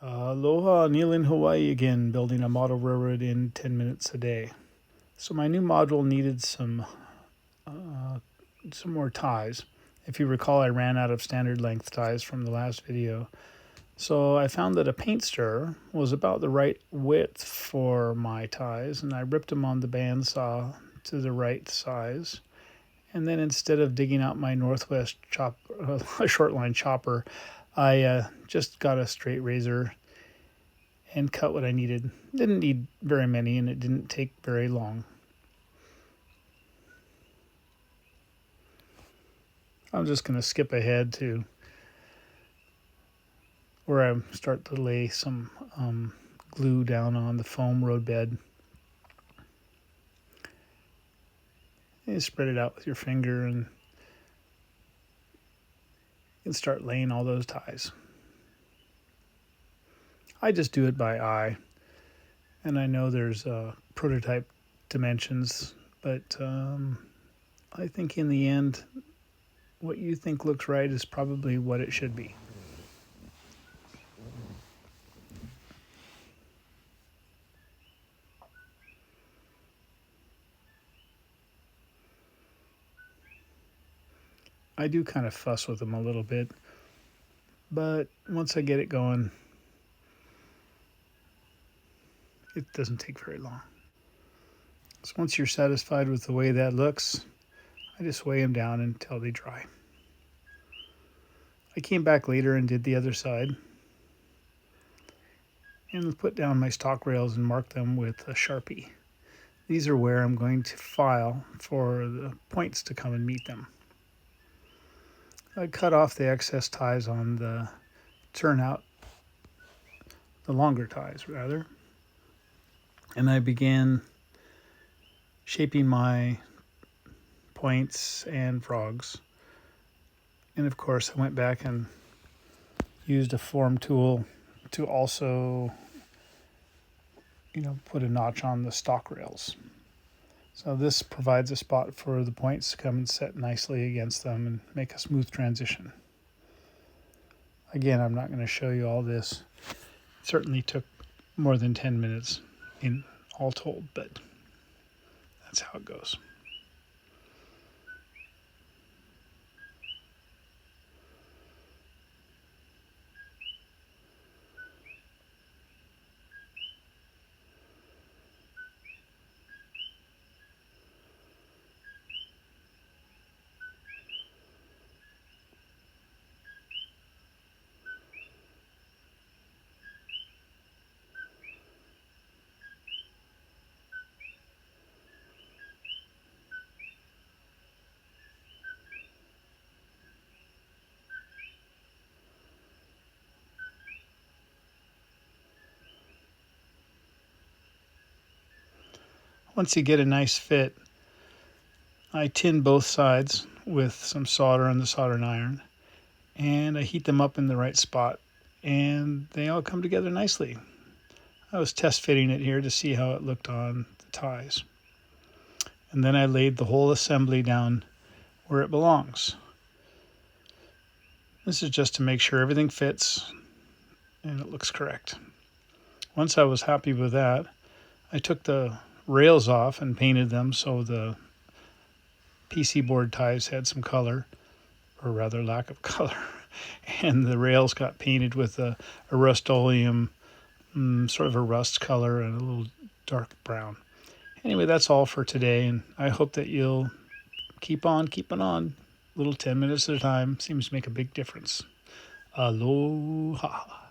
Aloha, Neil in Hawaii again, building a model railroad in 10 minutes a day. So my new module needed some more ties. If you recall, I ran out of standard length ties from the last video. So I found that a paint stir was about the right width for my ties, and I ripped them on the bandsaw to the right size. And then instead of digging out my Northwest short line chopper, I just got a straight razor and cut what I needed. Didn't need very many, and it didn't take very long. I'm just going to skip ahead to where I start to lay some glue down on the foam roadbed. You spread it out with your finger and you can start laying all those ties. I just do it by eye, and I know there's prototype dimensions, but I think in the end, what you think looks right is probably what it should be. I do kind of fuss with them a little bit, but once I get it going, it doesn't take very long. So once you're satisfied with the way that looks, I just weigh them down until they dry. I came back later and did the other side and put down my stock rails and marked them with a Sharpie. These are where I'm going to file for the points to come and meet them. I cut off the excess ties on the longer ties rather, and I began shaping my points and frogs. And of course I went back and used a form tool to also put a notch on the stock rails. So this provides a spot for the points to come and set nicely against them and make a smooth transition. Again, I'm not going to show you all this. It certainly took more than 10 minutes in all told, but that's how it goes. Once you get a nice fit, I tin both sides with some solder on the soldering iron, and I heat them up in the right spot, and they all come together nicely. I was test fitting it here to see how it looked on the ties. And then I laid the whole assembly down where it belongs. This is just to make sure everything fits and it looks correct. Once I was happy with that, I took the rails off and painted them so the PC board ties had some color, or rather lack of color, and the rails got painted with a Rust-Oleum, sort of a rust color and a little dark brown. Anyway, that's all for today, and I hope that you'll keep on keeping on. Little 10 minutes at a time seems to make a big difference. Aloha.